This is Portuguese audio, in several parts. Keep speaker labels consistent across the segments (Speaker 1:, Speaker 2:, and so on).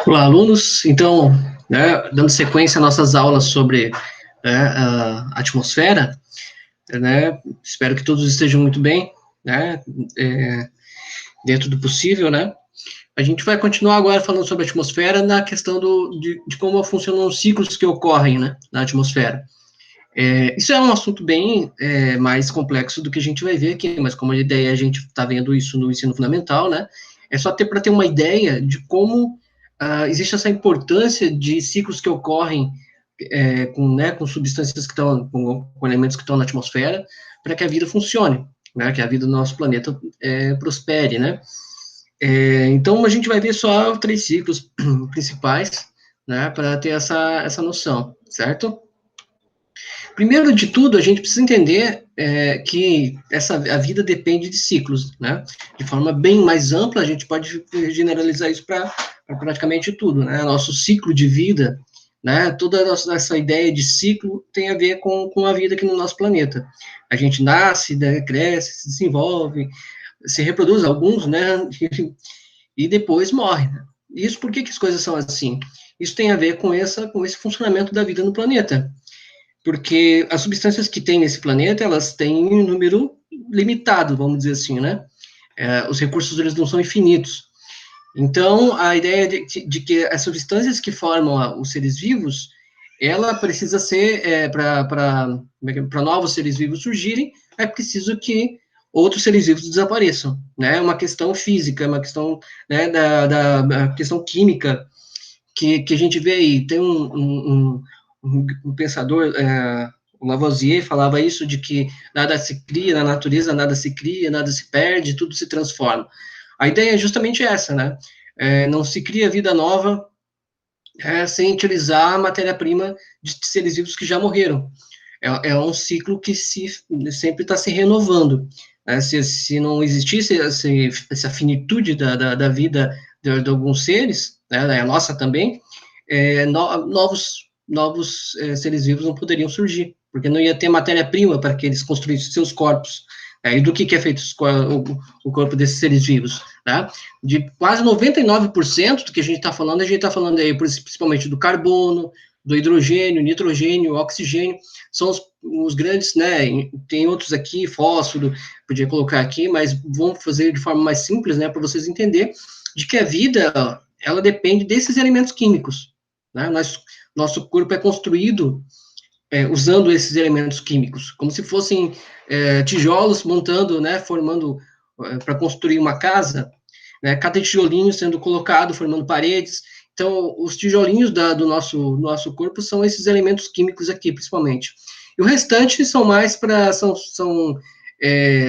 Speaker 1: Olá, alunos. Então, dando sequência às nossas aulas sobre a atmosfera, espero que todos estejam muito bem, né, é, dentro do possível, né. A gente vai continuar agora falando sobre a atmosfera na questão de como funcionam os ciclos que ocorrem, né, na atmosfera. Isso é um assunto bem mais complexo do que a gente vai ver aqui, mas como a ideia a gente está vendo isso no ensino fundamental, né, é só para ter uma ideia de como existe essa importância de ciclos que ocorrem com substâncias que estão, com elementos que estão na atmosfera, para que a vida funcione, né, que a vida do nosso planeta prospere, né. Então, a gente vai ver só 3 ciclos principais, né, para ter essa noção, certo? Primeiro de tudo, a gente precisa entender que a vida depende de ciclos, né? De forma bem mais ampla, a gente pode generalizar isso para praticamente tudo, né? Nosso ciclo de vida, né? Toda essa ideia de ciclo tem a ver com a vida aqui no nosso planeta. A gente nasce, né, cresce, se desenvolve, se reproduz, alguns, né? E depois morre. Né? Isso, por que, que as coisas são assim? Isso tem a ver com esse funcionamento da vida no planeta, porque as substâncias que tem nesse planeta, elas têm um número limitado, vamos dizer assim, né? Os recursos, eles não são infinitos. Então, a ideia de que as substâncias que formam os seres vivos, ela precisa ser, para novos seres vivos surgirem, é preciso que outros seres vivos desapareçam, né? É uma questão física, é uma questão, né, da questão química, que a gente vê aí. Tem um pensador, o Lavoisier, falava isso, de que nada se cria na natureza, nada se cria, nada se perde, tudo se transforma. A ideia é justamente essa, né? Não se cria vida nova sem utilizar a matéria-prima de seres vivos que já morreram. É um ciclo que sempre está se renovando. Né? Se não existisse essa finitude da vida de alguns seres, né, a nossa também, novos seres vivos não poderiam surgir, porque não ia ter matéria-prima para que eles construíssem seus corpos. E do que é feito o corpo desses seres vivos? Né? De quase 99% do que a gente está falando aí principalmente do carbono, do hidrogênio, nitrogênio, oxigênio, são os grandes, né, tem outros aqui, fósforo, podia colocar aqui, mas vamos fazer de forma mais simples, né, para vocês entenderem de que a vida, ela depende desses elementos químicos, né, nosso corpo é construído usando esses elementos químicos, como se fossem tijolos montando, né, formando, para construir uma casa, né, cada tijolinho sendo colocado, formando paredes. Então, os tijolinhos do nosso corpo são esses elementos químicos aqui, principalmente. E o restante são mais são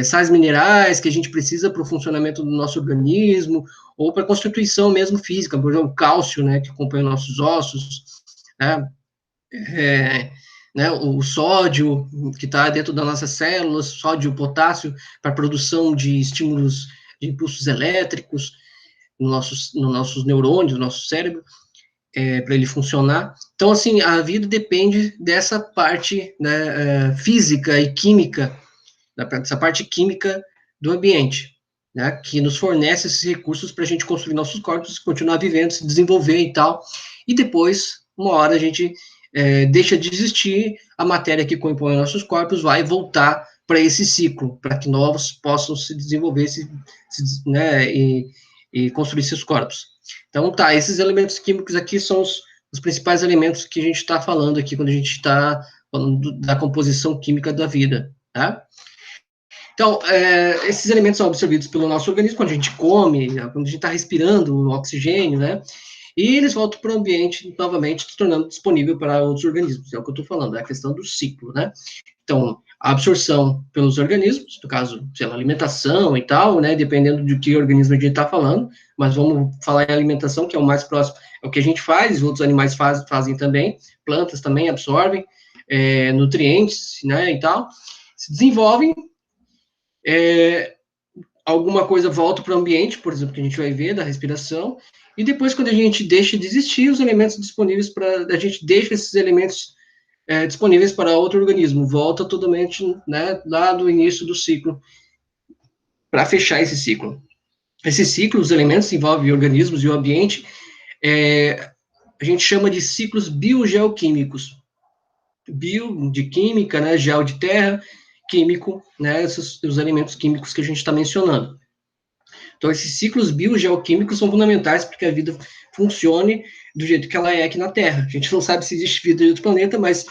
Speaker 1: sais minerais que a gente precisa para o funcionamento do nosso organismo, ou para a constituição mesmo física, por exemplo, o cálcio, né, que acompanha nossos ossos, né, é, né, o sódio, que está dentro das nossas células, sódio e potássio, para a produção de estímulos, de impulsos elétricos, nos nossos neurônios, no nosso cérebro, para ele funcionar. Então, assim, a vida depende dessa parte, né, física e química, dessa parte química do ambiente, né, que nos fornece esses recursos para a gente construir nossos corpos, continuar vivendo, se desenvolver e tal. E depois, uma hora, a gente deixa de existir, a matéria que compõe nossos corpos vai voltar para esse ciclo, para que novos possam se desenvolver né, e construir seus corpos. Então, tá, esses elementos químicos aqui são os principais elementos que a gente está falando aqui, quando a gente está falando da composição química da vida, tá? Então, esses elementos são absorvidos pelo nosso organismo quando a gente come, quando a gente está respirando o oxigênio, né? E eles voltam para o ambiente novamente, se tornando disponível para outros organismos. É o que eu estou falando, é a questão do ciclo, né? Então, a absorção pelos organismos, no caso, sei lá, alimentação e tal, né? Dependendo de que organismo a gente está falando, mas vamos falar em alimentação, que é o mais próximo, é o que a gente faz, outros animais fazem também, plantas também absorvem nutrientes, né? E tal, se desenvolvem, alguma coisa volta para o ambiente, por exemplo, que a gente vai ver da respiração, e depois, quando a gente deixa de existir, os elementos disponíveis a gente deixa esses elementos disponíveis para outro organismo, volta totalmente, né, lá do início do ciclo, para fechar esse ciclo. Esse ciclo, os elementos envolvem organismos e o ambiente, a gente chama de ciclos biogeoquímicos. Bio, de química, né, gel de terra, químico, né, os elementos químicos que a gente está mencionando. Então, esses ciclos biogeoquímicos são fundamentais para que a vida funcione do jeito que ela é aqui na Terra. A gente não sabe se existe vida em outro planeta, mas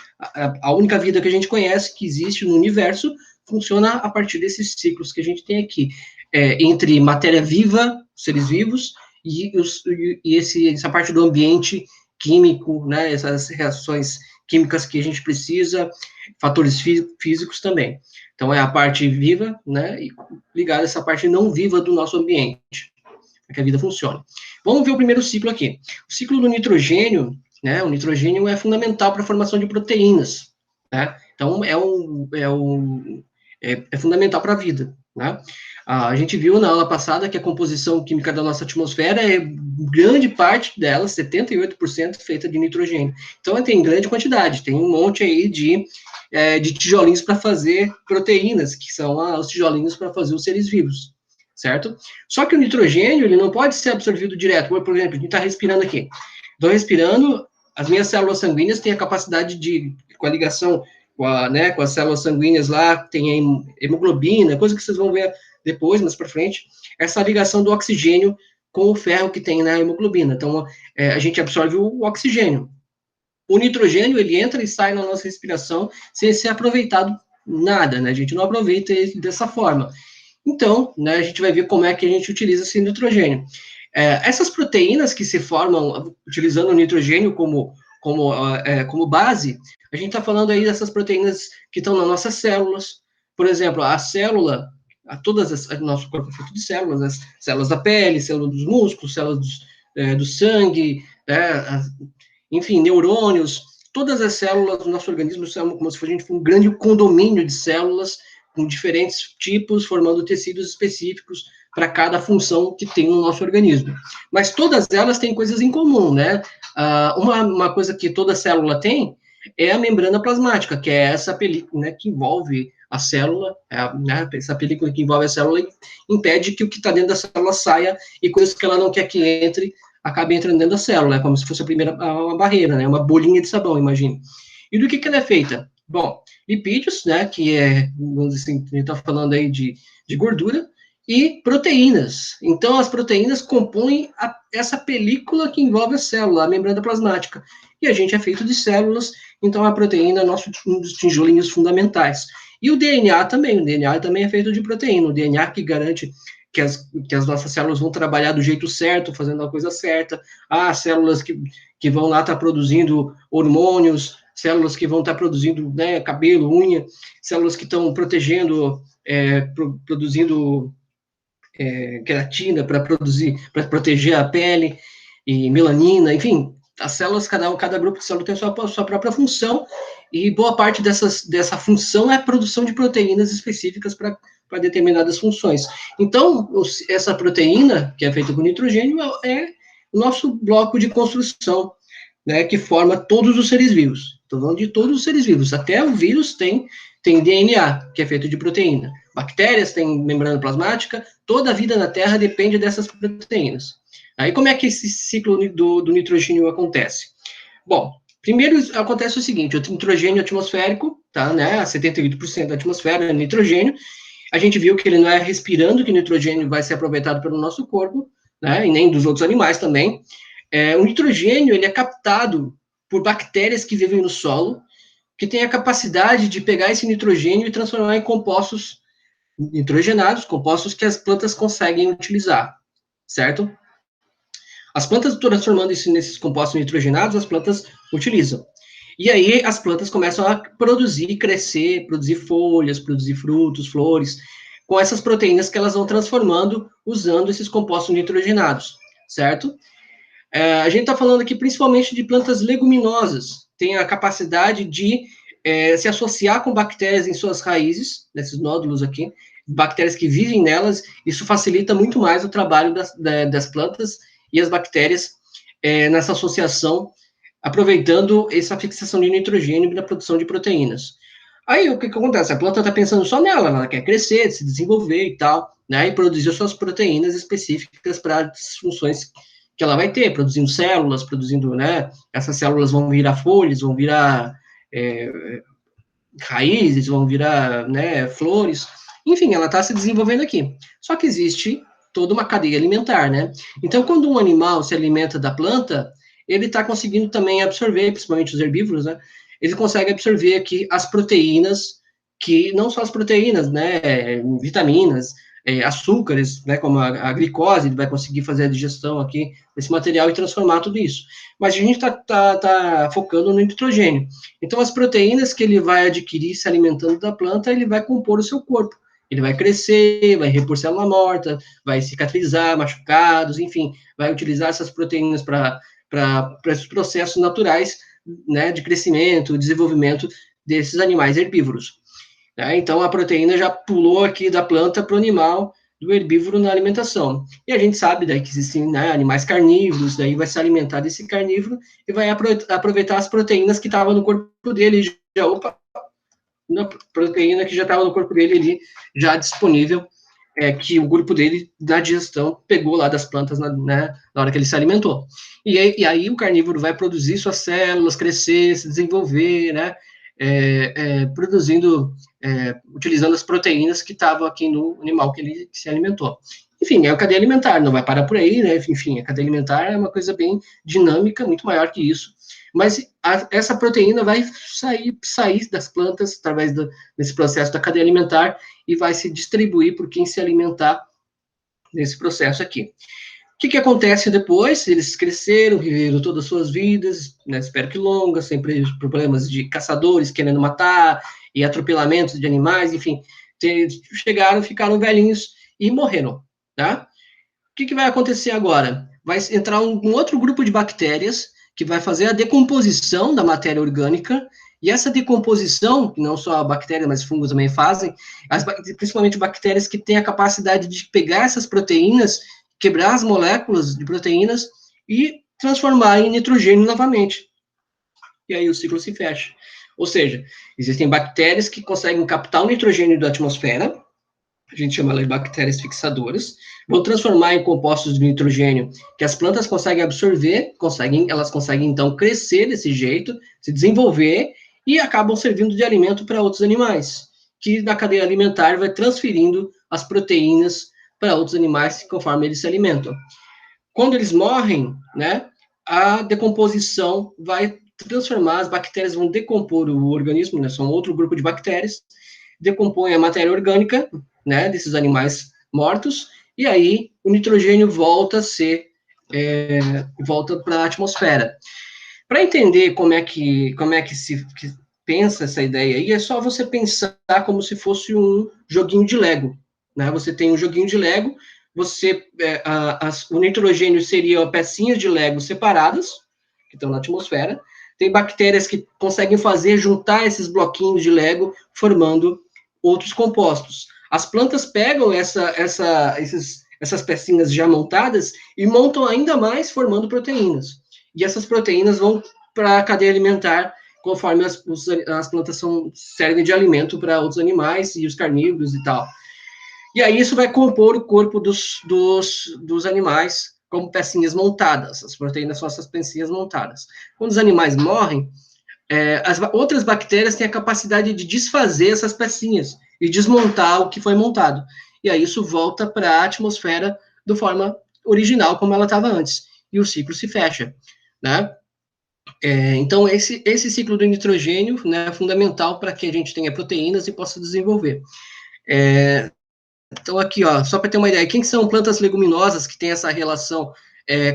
Speaker 1: a única vida que a gente conhece, que existe no universo, funciona a partir desses ciclos que a gente tem aqui. Entre matéria viva, seres vivos, e essa parte do ambiente químico, né, essas reações químicas que a gente precisa, fatores físicos também. Então, é a parte viva, né, e ligada a essa parte não viva do nosso ambiente, para que a vida funcione. Vamos ver o primeiro ciclo aqui. O ciclo do nitrogênio, né, o nitrogênio é fundamental para a formação de proteínas, né, então é fundamental para a vida, né. A gente viu na aula passada que a composição química da nossa atmosfera é grande parte dela, 78%, feita de nitrogênio. Então, tem grande quantidade, tem um monte aí de tijolinhos para fazer proteínas, que são os tijolinhos para fazer os seres vivos, certo? Só que o nitrogênio, ele não pode ser absorvido direto. Por exemplo, a gente está respirando aqui. Estou respirando, as minhas células sanguíneas têm a capacidade de, com a ligação com as células sanguíneas lá, tem a hemoglobina, coisa que vocês vão ver depois, mais para frente, essa ligação do oxigênio com o ferro que tem na hemoglobina. Então, a gente absorve o oxigênio. O nitrogênio, ele entra e sai na nossa respiração sem ser aproveitado nada, né? A gente não aproveita ele dessa forma. Então, né, a gente vai ver como é que a gente utiliza esse nitrogênio. Essas proteínas que se formam utilizando o nitrogênio como base, a gente está falando aí dessas proteínas que estão nas nossas células. Por exemplo, a célula, nosso corpo é feito de células, as células da pele, células dos músculos, células do sangue, enfim, neurônios, todas as células do nosso organismo são como se a gente fosse um grande condomínio de células com diferentes tipos, formando tecidos específicos para cada função que tem no nosso organismo. Mas todas elas têm coisas em comum, né? Uma coisa que toda célula tem é a membrana plasmática, que é essa película, né, que envolve a célula, essa película que envolve a célula impede que o que está dentro da célula saia e coisas que ela não quer que entre acaba entrando dentro da célula, como se fosse uma barreira, né, uma bolinha de sabão, imagine. E do que ela é feita? Bom, lipídios, né, que vamos dizer assim, a gente está falando aí de gordura, e proteínas. Então, as proteínas compõem essa película que envolve a célula, a membrana plasmática. E a gente é feito de células, então a proteína é um dos tijolinhos fundamentais. E o DNA também é feito de proteína, o DNA que garante que as nossas células vão trabalhar do jeito certo, fazendo a coisa certa. Células que vão lá estar produzindo hormônios, células que vão estar produzindo, né, cabelo, unha, células que estão protegendo, produzindo queratina para proteger a pele, e melanina, enfim, as células, cada grupo de células tem a sua própria função, e boa parte dessa função é a produção de proteínas específicas para determinadas funções. Então, essa proteína, que é feita com nitrogênio, é o nosso bloco de construção, né, que forma todos os seres vivos. Estou falando de todos os seres vivos. Até o vírus tem DNA, que é feito de proteína. Bactérias têm membrana plasmática. Toda a vida na Terra depende dessas proteínas. Aí, como é que esse ciclo do nitrogênio acontece? Bom, primeiro acontece o seguinte: o nitrogênio atmosférico, tá, né, 78% da atmosfera é nitrogênio. A gente viu que ele não é respirando que o nitrogênio vai ser aproveitado pelo nosso corpo, né, e nem dos outros animais também. O nitrogênio, ele é captado por bactérias que vivem no solo, que têm a capacidade de pegar esse nitrogênio e transformar em compostos nitrogenados, compostos que as plantas conseguem utilizar, certo? As plantas transformando isso nesses compostos nitrogenados, as plantas utilizam. E aí as plantas começam a produzir, crescer, produzir folhas, produzir frutos, flores, com essas proteínas que elas vão transformando usando esses compostos nitrogenados, certo? A gente está falando aqui principalmente de plantas leguminosas, tem a capacidade de se associar com bactérias em suas raízes, nesses nódulos aqui, bactérias que vivem nelas, isso facilita muito mais o trabalho das plantas e as bactérias nessa associação, aproveitando essa fixação de nitrogênio na produção de proteínas. Aí, o que acontece? A planta está pensando só nela, ela quer crescer, se desenvolver e tal, né, e produzir suas proteínas específicas para as funções que ela vai ter, produzindo células, produzindo, né, essas células vão virar folhas, vão virar raízes, vão virar, né, flores, enfim, ela está se desenvolvendo aqui. Só que existe toda uma cadeia alimentar, né? Então, quando um animal se alimenta da planta, ele está conseguindo também absorver, principalmente os herbívoros, né? Ele consegue absorver aqui as proteínas, que não só as proteínas, né, vitaminas, açúcares, né, como a glicose, ele vai conseguir fazer a digestão aqui desse material e transformar tudo isso. Mas a gente tá focando no nitrogênio. Então, as proteínas que ele vai adquirir se alimentando da planta, ele vai compor o seu corpo. Ele vai crescer, vai repor célula morta, vai cicatrizar machucados, enfim, vai utilizar essas proteínas para esses processos naturais, né, de crescimento, desenvolvimento desses animais herbívoros. Né? Então, a proteína já pulou aqui da planta para o animal, do herbívoro na alimentação. E a gente sabe daí que existem, né, animais carnívoros, daí vai se alimentar desse carnívoro e vai aproveitar as proteínas que estavam no corpo dele, já, opa, uma proteína que já estava no corpo dele ali, já disponível, que o grupo dele, da digestão, pegou lá das plantas, né, na hora que ele se alimentou. E aí o carnívoro vai produzir suas células, crescer, se desenvolver, né, produzindo, utilizando as proteínas que estavam aqui no animal que ele se alimentou. Enfim, é a cadeia alimentar, não vai parar por aí, né? Enfim, a cadeia alimentar é uma coisa bem dinâmica, muito maior que isso. Mas essa proteína vai sair das plantas através desse processo da cadeia alimentar e vai se distribuir por quem se alimentar nesse processo aqui. O que acontece depois? Eles cresceram, viveram todas as suas vidas, né, espero que longas, sempre problemas de caçadores querendo matar, e atropelamentos de animais, enfim, chegaram, ficaram velhinhos e morreram, tá? O que vai acontecer agora? Vai entrar um outro grupo de bactérias que vai fazer a decomposição da matéria orgânica, e essa decomposição, não só a bactéria, mas fungos também fazem, principalmente bactérias que têm a capacidade de pegar essas proteínas, quebrar as moléculas de proteínas e transformar em nitrogênio novamente. E aí o ciclo se fecha. Ou seja, existem bactérias que conseguem captar o nitrogênio da atmosfera, a gente chama elas de bactérias fixadoras, vão transformar em compostos de nitrogênio que as plantas conseguem absorver, elas conseguem então crescer desse jeito, se desenvolver e acabam servindo de alimento para outros animais, que na cadeia alimentar vai transferindo as proteínas para outros animais conforme eles se alimentam. Quando eles morrem, né, a decomposição vai transformar, as bactérias vão decompor o organismo, né, são outro grupo de bactérias, decompõem a matéria orgânica, né, desses animais mortos, e aí o nitrogênio volta a ser, volta para a atmosfera. Para entender como é que se pensa essa ideia aí, é só você pensar como se fosse um joguinho de Lego, né? Você tem um joguinho de Lego, o nitrogênio seria pecinhas de Lego separadas, que estão na atmosfera, tem bactérias que conseguem juntar esses bloquinhos de Lego, formando outros compostos. As plantas pegam essas pecinhas já montadas e montam ainda mais, formando proteínas. E essas proteínas vão para a cadeia alimentar, conforme as plantas servem de alimento para outros animais e os carnívoros e tal. E aí isso vai compor o corpo dos animais como pecinhas montadas. As proteínas são essas pecinhas montadas. Quando os animais morrem, as outras bactérias têm a capacidade de desfazer essas pecinhas e desmontar o que foi montado. E aí isso volta para a atmosfera de forma original, como ela estava antes. E o ciclo se fecha, né? Então, esse ciclo do nitrogênio, né, é fundamental para que a gente tenha proteínas e possa desenvolver. Então, aqui, ó, só para ter uma ideia, quem são plantas leguminosas que têm essa relação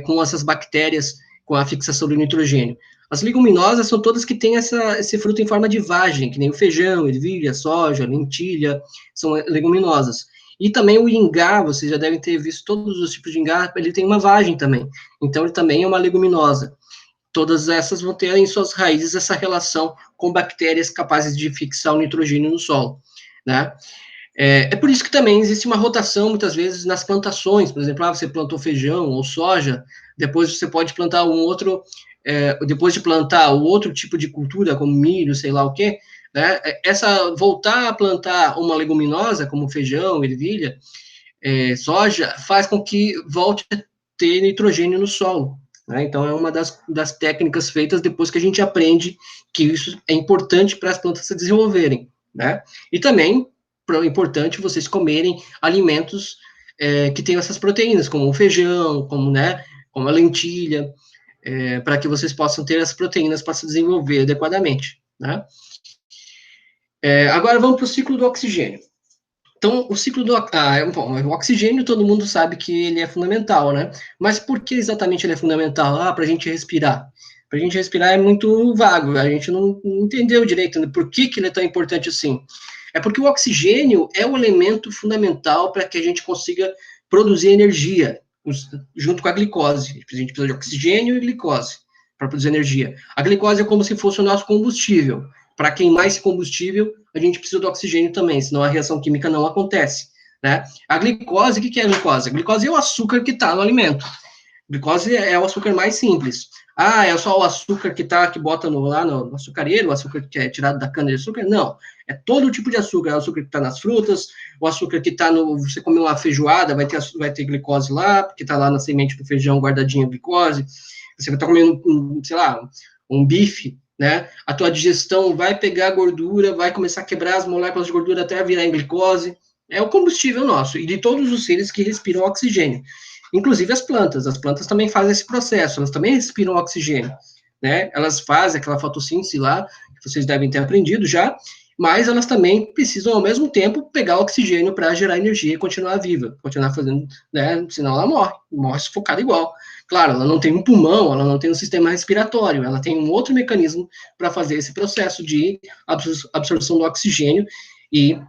Speaker 1: com essas bactérias, com a fixação do nitrogênio? As leguminosas são todas que têm esse fruto em forma de vagem, que nem o feijão, ervilha, soja, lentilha, são leguminosas. E também o ingá, vocês já devem ter visto todos os tipos de ingá, ele tem uma vagem também. Então, ele também é uma leguminosa. Todas essas vão ter em suas raízes essa relação com bactérias capazes de fixar o nitrogênio no solo, né? Por isso que também existe uma rotação, muitas vezes, nas plantações. Por exemplo, você plantou feijão ou soja, depois você pode plantar depois de plantar o outro tipo de cultura, como milho, sei lá o quê, né? Voltar a plantar uma leguminosa, como feijão, ervilha, soja, faz com que volte a ter nitrogênio no solo, né? Então, é uma das técnicas feitas depois que a gente aprende que isso é importante para as plantas se desenvolverem, né? E também é importante vocês comerem alimentos que tenham essas proteínas, como o feijão, como, né, como a lentilha, para que vocês possam ter as proteínas para se desenvolver adequadamente, né? Agora vamos para o ciclo do oxigênio. Então, o ciclo do bom, o oxigênio, todo mundo sabe que ele é fundamental, né? Mas por que exatamente ele é fundamental? Para a gente respirar. Para a gente respirar é muito vago, a gente não entendeu direito, né? Por que ele é tão importante assim. É porque o oxigênio é o elemento fundamental para que a gente consiga produzir energia, junto com a glicose. A gente precisa de oxigênio e glicose para produzir energia. A glicose é como se fosse o nosso combustível. Para queimar esse combustível, a gente precisa do oxigênio também, senão a reação química não acontece, né? A glicose, o que é a glicose? A glicose é o açúcar que está no alimento. A glicose é o açúcar mais simples. É só o açúcar que bota lá no açucareiro, o açúcar que é tirado da cana de açúcar? Não. É todo tipo de açúcar. É o açúcar que está nas frutas, o açúcar que está no... Você comer uma feijoada, vai ter glicose lá, porque está lá na semente do feijão guardadinha a glicose. Você vai estar comendo, sei lá, um bife, né? A tua digestão vai pegar a gordura, vai começar a quebrar as moléculas de gordura até virar em glicose. É o combustível nosso e de todos os seres que respiram oxigênio. Inclusive as plantas também fazem esse processo, elas também respiram oxigênio, né? Elas fazem aquela fotossíntese lá, que vocês devem ter aprendido já, mas elas também precisam, ao mesmo tempo, pegar oxigênio para gerar energia e continuar viva, continuar fazendo, né? Senão ela morre sufocada igual. Claro, ela não tem um pulmão, ela não tem um sistema respiratório, ela tem um outro mecanismo para fazer esse processo de absorção do oxigênio e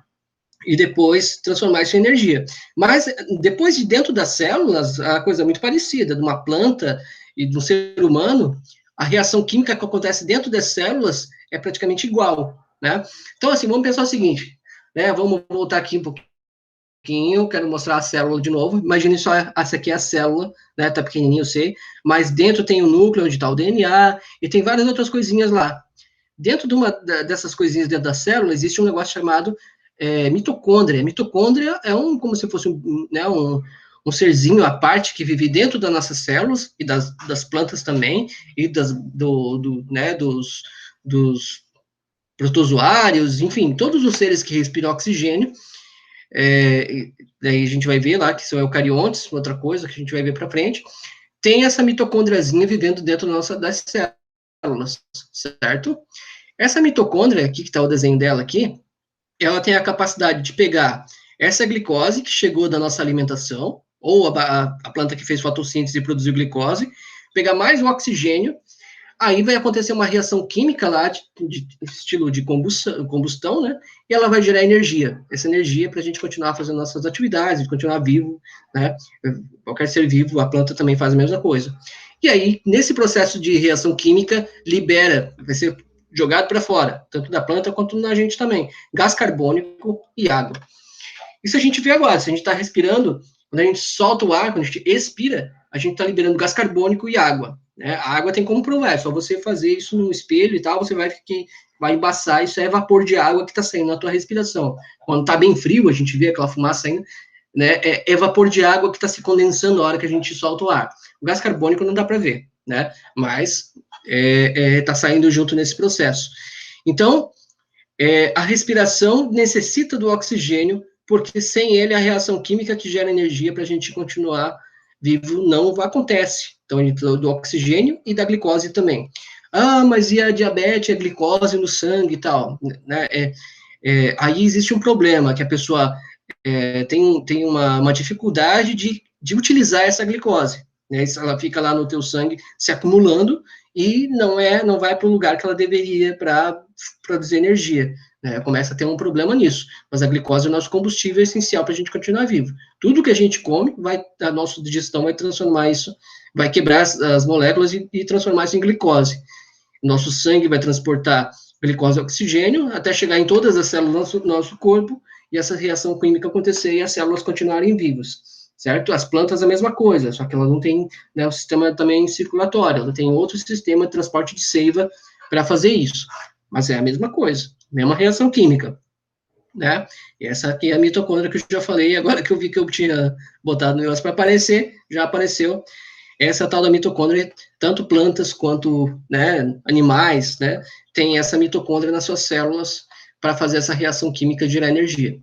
Speaker 1: depois transformar isso em energia. Mas depois de dentro das células, a coisa é muito parecida, de uma planta e do ser humano, a reação química que acontece dentro das células é praticamente igual, né? Então, assim, vamos pensar o seguinte, né? Vamos voltar aqui um pouquinho, quero mostrar a célula de novo. Imagine só, essa aqui é a célula, né? Tá pequenininho, eu sei, mas dentro tem o núcleo onde está o DNA e tem várias outras coisinhas lá. Dentro dessas coisinhas dentro da célula existe um negócio chamado mitocôndria. Mitocôndria é como se fosse um serzinho à parte que vive dentro das nossas células e das plantas também, e dos protozoários, enfim, todos os seres que respiram oxigênio. Daí a gente vai ver lá que são eucariontes, outra coisa que a gente vai ver para frente. Tem essa mitocôndriazinha vivendo dentro das células, certo? Essa mitocôndria aqui, que está o desenho dela aqui, ela tem a capacidade de pegar essa glicose que chegou da nossa alimentação, ou a planta que fez fotossíntese e produziu glicose, pegar mais o oxigênio, aí vai acontecer uma reação química lá, de estilo de combustão, né? E ela vai gerar energia. Essa energia para a gente continuar fazendo nossas atividades, continuar vivo, né? Qualquer ser vivo, a planta também faz a mesma coisa. E aí, nesse processo de reação química, vai ser jogado para fora, tanto da planta quanto na gente também, gás carbônico e água. Isso a gente vê agora, se a gente está respirando, quando a gente solta o ar, quando a gente expira, a gente está liberando gás carbônico e água. Né? A água tem como provar, é só você fazer isso no espelho e tal, você vai embaçar, isso é vapor de água que está saindo na tua respiração. Quando está bem frio, a gente vê aquela fumaça saindo, né? É vapor de água que está se condensando na hora que a gente solta o ar. O gás carbônico não dá para ver, né? Mas está saindo junto nesse processo. Então, a respiração necessita do oxigênio, porque sem ele a reação química que gera energia para a gente continuar vivo não acontece. Então, a gente falou do oxigênio e da glicose também. Mas e a diabetes, a glicose no sangue e tal? Né? Aí existe um problema, que a pessoa tem uma dificuldade de utilizar essa glicose. Né? Ela fica lá no teu sangue se acumulando e não vai para o lugar que ela deveria para produzir energia. Né? Começa a ter um problema nisso. Mas a glicose é o nosso combustível essencial para a gente continuar vivo. Tudo que a gente come, a nossa digestão vai transformar isso, vai quebrar as moléculas e transformar isso em glicose. Nosso sangue vai transportar glicose e oxigênio até chegar em todas as células do nosso corpo e essa reação química acontecer e as células continuarem vivas, certo? As plantas a mesma coisa, só que elas não têm, né, o sistema também circulatório, ela tem outro sistema de transporte de seiva para fazer isso, mas é a mesma coisa, mesma reação química. né? E essa aqui é a mitocôndria que eu já falei, agora que eu vi que eu tinha botado o negócio para aparecer, já apareceu. Essa tal da mitocôndria, tanto plantas quanto, né, animais, né, tem essa mitocôndria nas suas células para fazer essa reação química de gerar energia.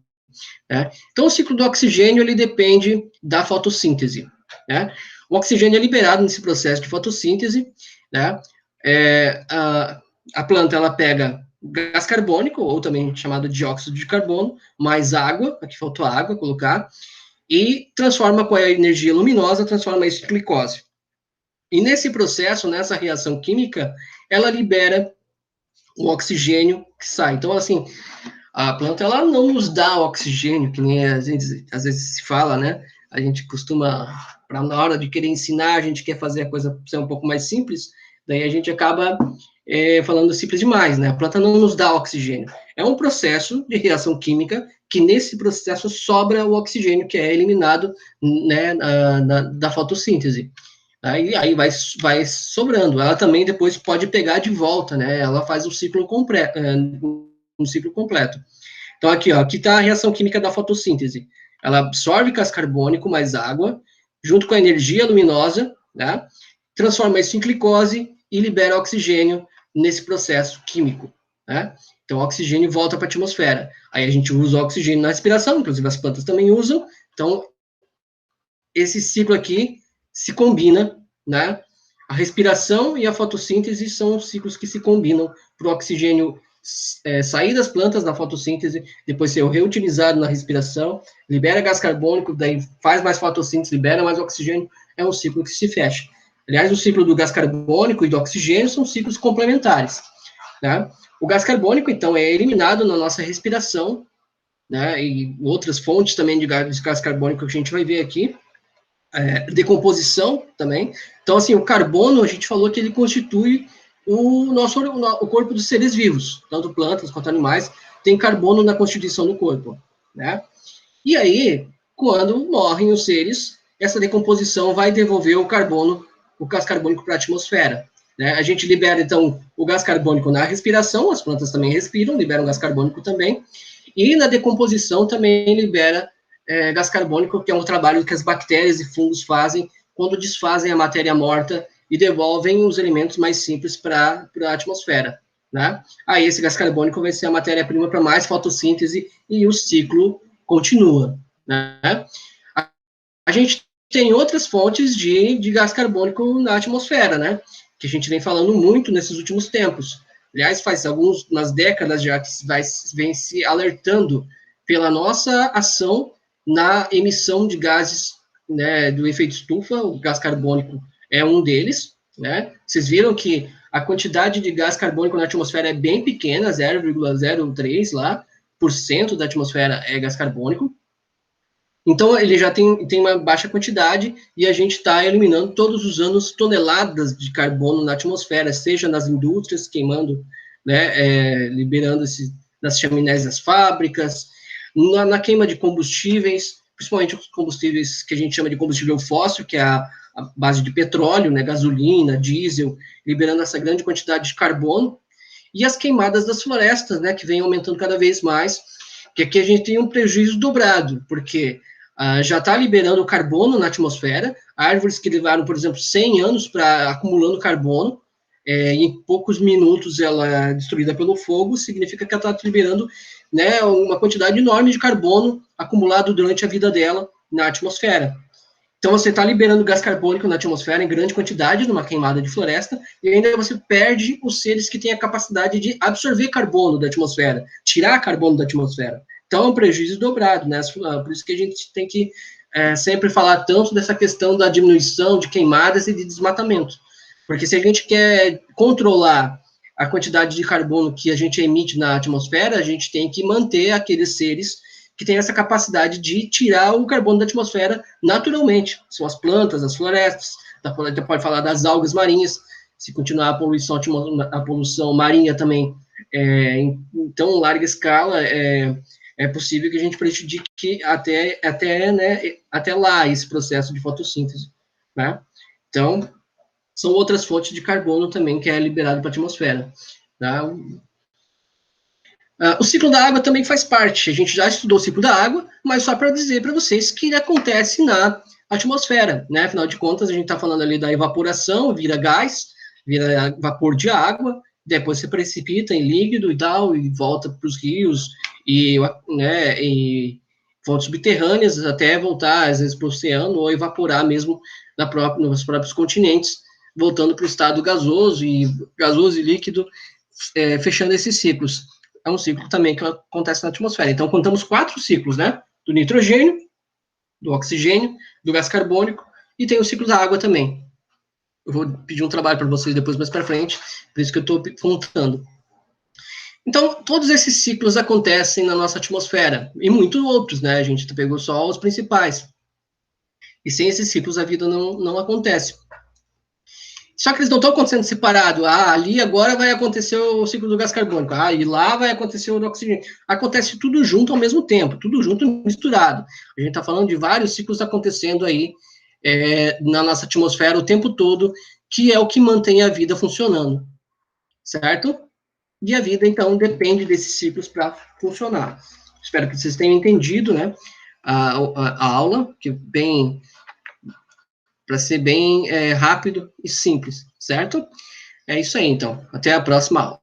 Speaker 1: Né? Então, o ciclo do oxigênio, ele depende da fotossíntese. Né? O oxigênio é liberado nesse processo de fotossíntese, né? A planta, ela pega gás carbônico, ou também chamado dióxido de carbono, mais água, aqui faltou água, colocar, e transforma com a energia luminosa, transforma isso em glicose. E nesse processo, nessa reação química, ela libera o oxigênio que sai. Então, assim, a planta, ela não nos dá oxigênio, que nem a gente, às vezes se fala, né? A gente costuma, na hora de querer ensinar, a gente quer fazer a coisa ser um pouco mais simples, daí a gente acaba falando simples demais, né? A planta não nos dá oxigênio. É um processo de reação química que nesse processo sobra o oxigênio que é eliminado, né, da fotossíntese. Aí vai sobrando. Ela também depois pode pegar de volta, né? Ela faz um ciclo completo. Então, aqui, ó, aqui está a reação química da fotossíntese. Ela absorve gás carbônico mais água, junto com a energia luminosa, né? Transforma isso em glicose e libera oxigênio nesse processo químico, né? Então, o oxigênio volta para a atmosfera. Aí a gente usa o oxigênio na respiração, inclusive as plantas também usam. Então, esse ciclo aqui se combina, né? A respiração e a fotossíntese são ciclos que se combinam para o oxigênio sair das plantas na fotossíntese, depois ser reutilizado na respiração, libera gás carbônico, daí faz mais fotossíntese, libera mais oxigênio, é um ciclo que se fecha. Aliás, o ciclo do gás carbônico e do oxigênio são ciclos complementares. Né? O gás carbônico, então, é eliminado na nossa respiração, né? E outras fontes também de gás carbônico que a gente vai ver aqui, decomposição também. Então, assim, o carbono, a gente falou que ele constitui o corpo dos seres vivos, tanto plantas quanto animais, tem carbono na constituição do corpo, né? E aí, quando morrem os seres, essa decomposição vai devolver o gás carbônico para a atmosfera. Né? A gente libera, então, o gás carbônico na respiração, as plantas também respiram, liberam gás carbônico também, e na decomposição também libera gás carbônico, que é um trabalho que as bactérias e fungos fazem quando desfazem a matéria morta e devolvem os elementos mais simples para a atmosfera. Né? Aí esse gás carbônico vai ser a matéria-prima para mais fotossíntese e o ciclo continua. Né? A gente tem outras fontes de gás carbônico na atmosfera, né? Que a gente vem falando muito nesses últimos tempos. Aliás, faz umas décadas já que vem se alertando pela nossa ação na emissão de gases, né, do efeito estufa. O gás carbônico é um deles, né? Vocês viram que a quantidade de gás carbônico na atmosfera é bem pequena, 0,03 lá por cento da atmosfera é gás carbônico. Então, ele já tem uma baixa quantidade e a gente está eliminando todos os anos toneladas de carbono na atmosfera, seja nas indústrias queimando, né, liberando nas chaminés das fábricas, na queima de combustíveis, principalmente os combustíveis que a gente chama de combustível fóssil, que é a base de petróleo, né, gasolina, diesel, liberando essa grande quantidade de carbono, e as queimadas das florestas, né, que vem aumentando cada vez mais, que aqui a gente tem um prejuízo dobrado, porque já está liberando carbono na atmosfera, árvores que levaram, por exemplo, 100 anos para acumulando carbono, em poucos minutos ela é destruída pelo fogo, significa que ela está liberando, né, uma quantidade enorme de carbono acumulado durante a vida dela na atmosfera. Então, você está liberando gás carbônico na atmosfera em grande quantidade, numa queimada de floresta, e ainda você perde os seres que têm a capacidade de absorver carbono da atmosfera, tirar carbono da atmosfera. Então, é um prejuízo dobrado, né? Por isso que a gente tem que sempre falar tanto dessa questão da diminuição de queimadas e de desmatamento. Porque se a gente quer controlar a quantidade de carbono que a gente emite na atmosfera, a gente tem que manter aqueles seres que têm essa capacidade de tirar o carbono da atmosfera naturalmente. São as plantas, as florestas, pode falar das algas marinhas, se continuar a poluição marinha também em tão larga escala, é possível que a gente prejudique até lá esse processo de fotossíntese. Né? Então, são outras fontes de carbono também que é liberado para a atmosfera. Tá? O ciclo da água também faz parte. A gente já estudou o ciclo da água, mas só para dizer para vocês que ele acontece na atmosfera, né? Afinal de contas, a gente está falando ali da evaporação, vira gás, vira vapor de água, depois se precipita em líquido e tal, e volta para os rios e, né, e fontes subterrâneas até voltar, às vezes, para o oceano ou evaporar mesmo nos próprios continentes, voltando para o estado gasoso e líquido, fechando esses ciclos. É um ciclo também que acontece na atmosfera. Então, contamos 4 ciclos, né? Do nitrogênio, do oxigênio, do gás carbônico, e tem o ciclo da água também. Eu vou pedir um trabalho para vocês depois, mais para frente, por isso que eu estou contando. Então, todos esses ciclos acontecem na nossa atmosfera, e muitos outros, né? A gente pegou só os principais. E sem esses ciclos, a vida não acontece. Só que eles não estão acontecendo separado. Ali agora vai acontecer o ciclo do gás carbônico. E lá vai acontecer o do oxigênio. Acontece tudo junto ao mesmo tempo, tudo junto misturado. A gente está falando de vários ciclos acontecendo aí na nossa atmosfera o tempo todo, que é o que mantém a vida funcionando, certo? E a vida, então, depende desses ciclos para funcionar. Espero que vocês tenham entendido, né? A aula, que bem para ser bem rápido e simples, certo? É isso aí, então. Até a próxima aula.